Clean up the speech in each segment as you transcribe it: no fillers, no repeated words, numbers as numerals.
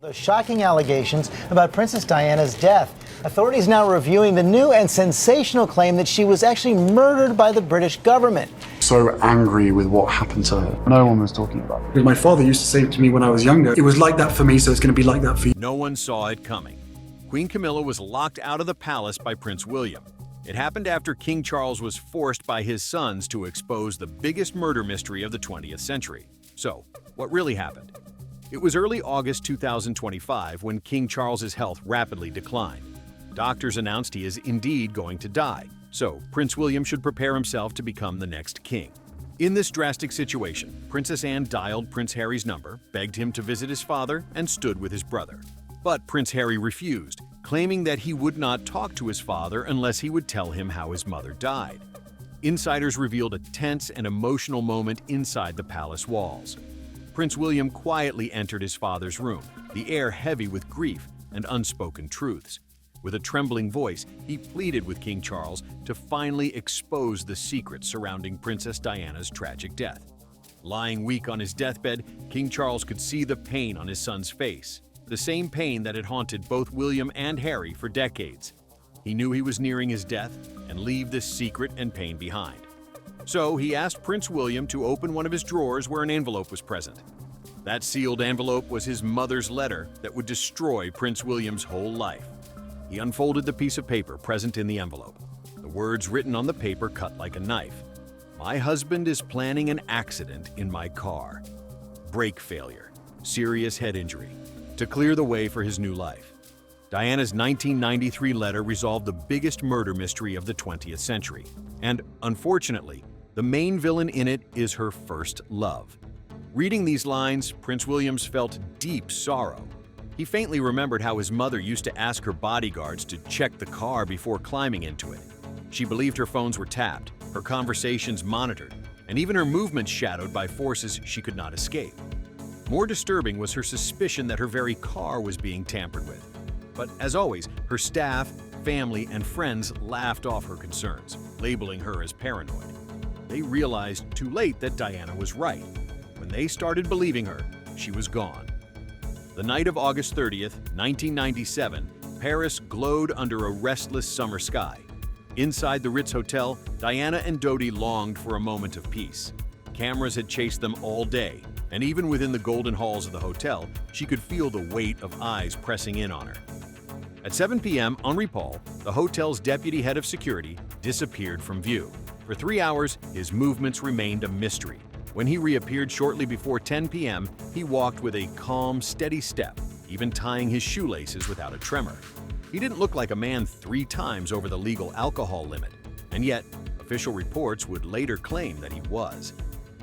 The shocking allegations about Princess Diana's death. Authorities now reviewing the new and sensational claim that she was actually murdered by the British government. So angry with what happened to her. No one was talking about it. My father used to say it to me when I was younger. It was like that for me, so it's going to be like that for you. No one saw it coming. Queen Camilla was locked out of the palace by Prince William. It happened after King Charles was forced by his sons to expose the biggest murder mystery of the 20th century. So, what really happened? It was early August 2025 when King Charles's health rapidly declined. Doctors announced he is indeed going to die, so Prince William should prepare himself to become the next king. In this drastic situation, Princess Anne dialed Prince Harry's number, begged him to visit his father, and stood with his brother. But Prince Harry refused, claiming that he would not talk to his father unless he would tell him how his mother died. Insiders revealed a tense and emotional moment inside the palace walls. Prince William quietly entered his father's room, the air heavy with grief and unspoken truths. With a trembling voice, he pleaded with King Charles to finally expose the secrets surrounding Princess Diana's tragic death. Lying weak on his deathbed, King Charles could see the pain on his son's face, the same pain that had haunted both William and Harry for decades. He knew he was nearing his death and leave this secret and pain behind. So he asked Prince William to open one of his drawers where an envelope was present. That sealed envelope was his mother's letter that would destroy Prince William's whole life. He unfolded the piece of paper present in the envelope. The words written on the paper cut like a knife. "My husband is planning an accident in my car. Brake failure. Serious head injury. To clear the way for his new life." Diana's 1993 letter resolved the biggest murder mystery of the 20th century. And, unfortunately, the main villain in it is her first love. Reading these lines, Prince William felt deep sorrow. He faintly remembered how his mother used to ask her bodyguards to check the car before climbing into it. She believed her phones were tapped, her conversations monitored, and even her movements shadowed by forces she could not escape. More disturbing was her suspicion that her very car was being tampered with. But as always, her staff, family, and friends laughed off her concerns, labeling her as paranoid. They realized too late that Diana was right. When they started believing her, she was gone. The night of August 30th, 1997, Paris glowed under a restless summer sky. Inside the Ritz Hotel, Diana and Dodi longed for a moment of peace. Cameras had chased them all day, and even within the golden halls of the hotel, she could feel the weight of eyes pressing in on her. At 7 p.m., Henri Paul, the hotel's deputy head of security, disappeared from view. For 3 hours, his movements remained a mystery. When he reappeared shortly before 10 p.m., he walked with a calm, steady step, even tying his shoelaces without a tremor. He didn't look like a man 3 times over the legal alcohol limit, and yet official reports would later claim that he was.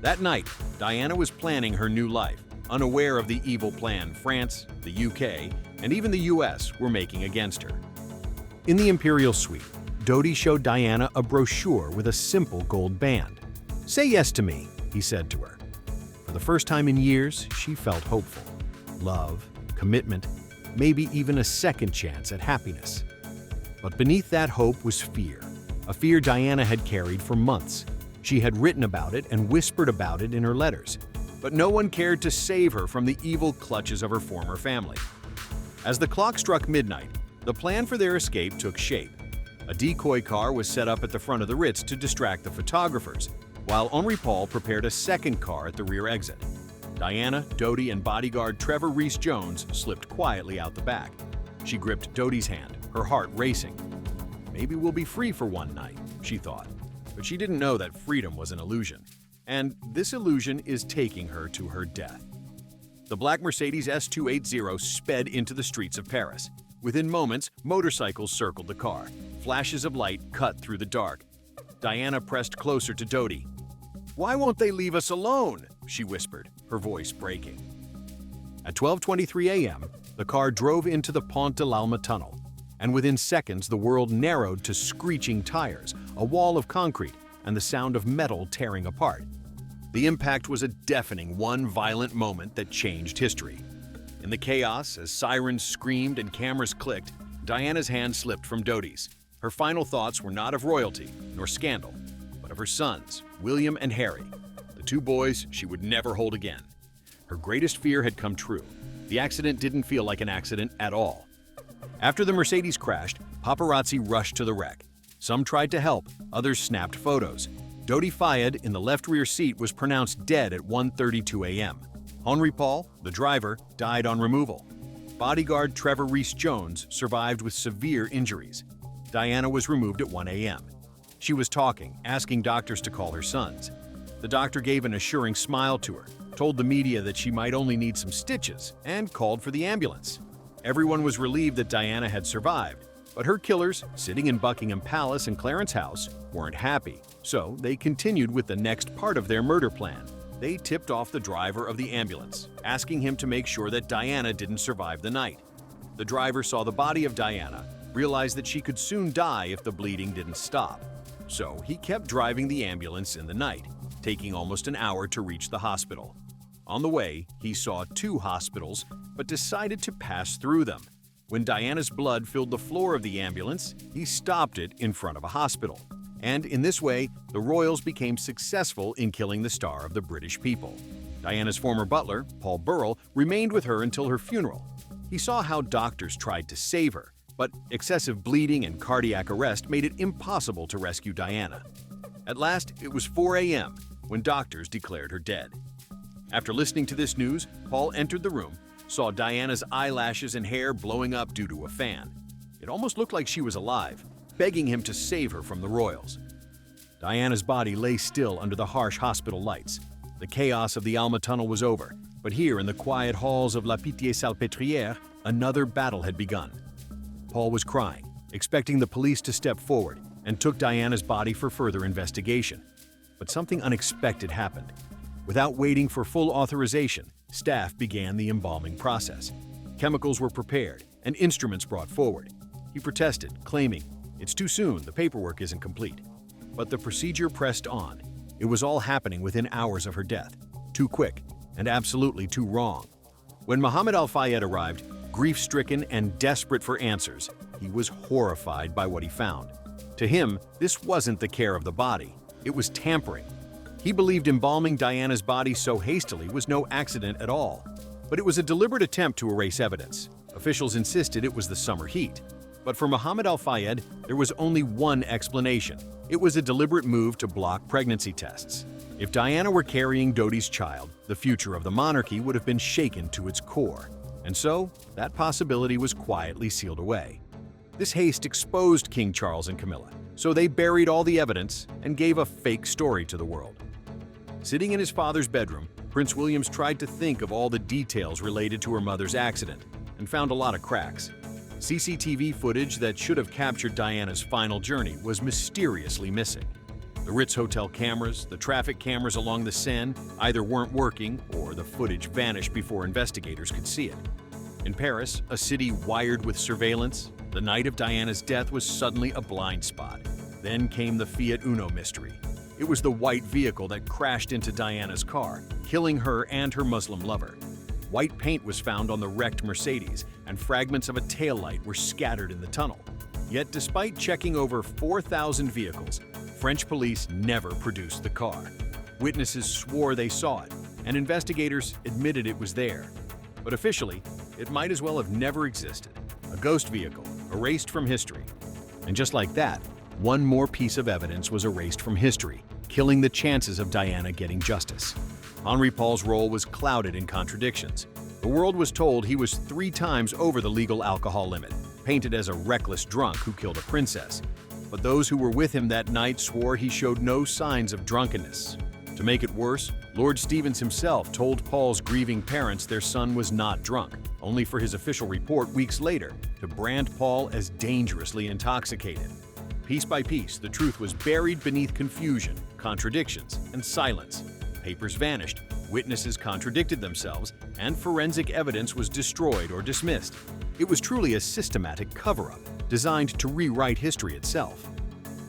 That night, Diana was planning her new life, unaware of the evil plan France, the UK, and even the US were making against her. In the imperial suite, Dodi showed Diana a brochure with a simple gold band. "Say yes to me," he said to her. For the first time in years, she felt hopeful. Love, commitment, maybe even a second chance at happiness. But beneath that hope was fear, a fear Diana had carried for months. She had written about it and whispered about it in her letters, but no one cared to save her from the evil clutches of her former family. As the clock struck midnight, the plan for their escape took shape. A decoy car was set up at the front of the Ritz to distract the photographers, while Henri Paul prepared a second car at the rear exit. Diana, Dodi, and bodyguard Trevor Rees-Jones slipped quietly out the back. She gripped Dodi's hand, her heart racing. Maybe we'll be free for one night, she thought. But she didn't know that freedom was an illusion. And this illusion is taking her to her death. The black Mercedes S280 sped into the streets of Paris. Within moments, motorcycles circled the car. Flashes of light cut through the dark. Diana pressed closer to Dodi. "Why won't they leave us alone?" she whispered, her voice breaking. At 12:23 a.m., the car drove into the Pont de l'Alma tunnel, and within seconds the world narrowed to screeching tires, a wall of concrete, and the sound of metal tearing apart. The impact was a deafening, one violent moment that changed history. In the chaos, as sirens screamed and cameras clicked, Diana's hand slipped from Dodi's. Her final thoughts were not of royalty nor scandal, but of her sons, William and Harry, the 2 boys she would never hold again. Her greatest fear had come true. The accident didn't feel like an accident at all. After the Mercedes crashed, paparazzi rushed to the wreck. Some tried to help, others snapped photos. Dodi Fayed in the left rear seat was pronounced dead at 1:32 a.m. Henri Paul, the driver, died on removal. Bodyguard Trevor Rees-Jones survived with severe injuries. Diana was removed at 1 a.m. She was talking, asking doctors to call her sons. The doctor gave an assuring smile to her, told the media that she might only need some stitches, and called for the ambulance. Everyone was relieved that Diana had survived, but her killers, sitting in Buckingham Palace and Clarence House, weren't happy, so they continued with the next part of their murder plan. They tipped off the driver of the ambulance, asking him to make sure that Diana didn't survive the night. The driver saw the body of Diana, realized that she could soon die if the bleeding didn't stop. So he kept driving the ambulance in the night, taking almost an hour to reach the hospital. On the way, he saw 2 hospitals, but decided to pass through them. When Diana's blood filled the floor of the ambulance, he stopped it in front of a hospital. And in this way, the royals became successful in killing the star of the British people. Diana's former butler, Paul Burrell, remained with her until her funeral. He saw how doctors tried to save her, but excessive bleeding and cardiac arrest made it impossible to rescue Diana. At last, it was 4 a.m. when doctors declared her dead. After listening to this news, Paul entered the room, saw Diana's eyelashes and hair blowing up due to a fan. It almost looked like she was alive, begging him to save her from the royals. Diana's body lay still under the harsh hospital lights. The chaos of the Alma Tunnel was over, but here in the quiet halls of La Pitié-Salpêtrière, another battle had begun. Paul was crying, expecting the police to step forward, and took Diana's body for further investigation. But something unexpected happened. Without waiting for full authorization, staff began the embalming process. Chemicals were prepared and instruments brought forward. He protested, claiming, "It's too soon, the paperwork isn't complete." But the procedure pressed on. It was all happening within hours of her death. Too quick, and absolutely too wrong. When Mohammed Al Fayed arrived, grief-stricken and desperate for answers, he was horrified by what he found. To him, this wasn't the care of the body, it was tampering. He believed embalming Diana's body so hastily was no accident at all. But it was a deliberate attempt to erase evidence. Officials insisted it was the summer heat. But for Mohammed Al Fayed, there was only one explanation. It was a deliberate move to block pregnancy tests. If Diana were carrying Dodi's child, the future of the monarchy would have been shaken to its core. And so, that possibility was quietly sealed away. This haste exposed King Charles and Camilla, so they buried all the evidence and gave a fake story to the world. Sitting in his father's bedroom, Prince William tried to think of all the details related to her mother's accident and found a lot of cracks. CCTV footage that should have captured Diana's final journey was mysteriously missing. The Ritz Hotel cameras, the traffic cameras along the Seine either weren't working or the footage vanished before investigators could see it. In Paris, a city wired with surveillance, the night of Diana's death was suddenly a blind spot. Then came the Fiat Uno mystery. It was the white vehicle that crashed into Diana's car, killing her and her Muslim lover. White paint was found on the wrecked Mercedes, and fragments of a taillight were scattered in the tunnel. Yet despite checking over 4,000 vehicles, French police never produced the car. Witnesses swore they saw it, and investigators admitted it was there. But officially, it might as well have never existed. A ghost vehicle, erased from history. And just like that, one more piece of evidence was erased from history, killing the chances of Diana getting justice. Henri Paul's role was clouded in contradictions. The world was told he was 3 times over the legal alcohol limit, painted as a reckless drunk who killed a princess. But those who were with him that night swore he showed no signs of drunkenness. To make it worse, Lord Stevens himself told Paul's grieving parents their son was not drunk, only for his official report weeks later to brand Paul as dangerously intoxicated. Piece by piece, the truth was buried beneath confusion, contradictions, and silence. Papers vanished, witnesses contradicted themselves, and forensic evidence was destroyed or dismissed. It was truly a systematic cover-up, designed to rewrite history itself.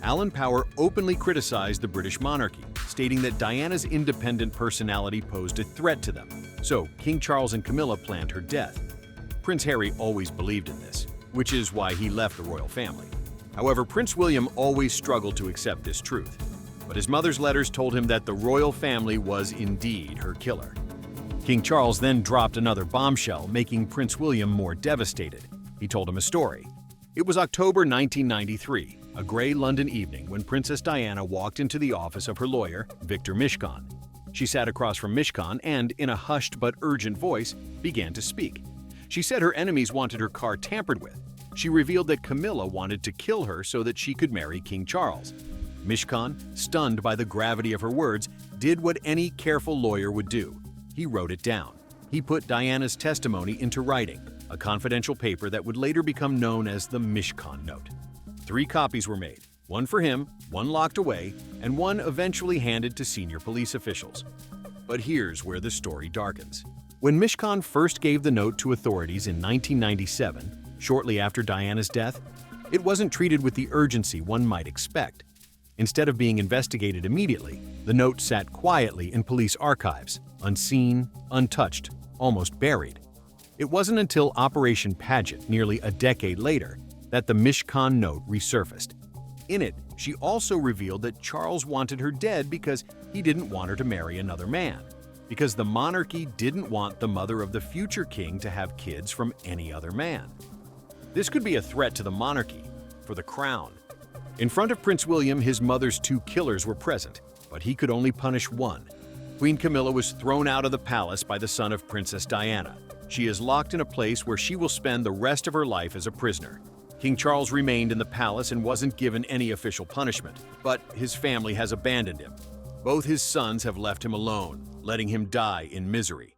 Alan Power openly criticized the British monarchy, stating that Diana's independent personality posed a threat to them, so King Charles and Camilla planned her death. Prince Harry always believed in this, which is why he left the royal family. However, Prince William always struggled to accept this truth, but his mother's letters told him that the royal family was indeed her killer. King Charles then dropped another bombshell, making Prince William more devastated. He told him a story. It was October 1993, a gray London evening, when Princess Diana walked into the office of her lawyer, Victor Mishcon. She sat across from Mishcon and, in a hushed but urgent voice, began to speak. She said her enemies wanted her car tampered with. She revealed that Camilla wanted to kill her so that she could marry King Charles. Mishcon, stunned by the gravity of her words, did what any careful lawyer would do. He wrote it down. He put Diana's testimony into writing, a confidential paper that would later become known as the Mishcon Note. 3 copies were made, one for him, one locked away, and one eventually handed to senior police officials. But here's where the story darkens. When Mishcon first gave the note to authorities in 1997, shortly after Diana's death, it wasn't treated with the urgency one might expect. Instead of being investigated immediately, the note sat quietly in police archives, unseen, untouched, almost buried. It wasn't until Operation Paget, nearly a decade later, that the Mishcon note resurfaced. In it, she also revealed that Charles wanted her dead because he didn't want her to marry another man, because the monarchy didn't want the mother of the future king to have kids from any other man. This could be a threat to the monarchy, for the crown. In front of Prince William, his mother's 2 killers were present, but he could only punish one. Queen Camilla was thrown out of the palace by the son of Princess Diana. She is locked in a place where she will spend the rest of her life as a prisoner. King Charles remained in the palace and wasn't given any official punishment, but his family has abandoned him. Both his sons have left him alone, letting him die in misery.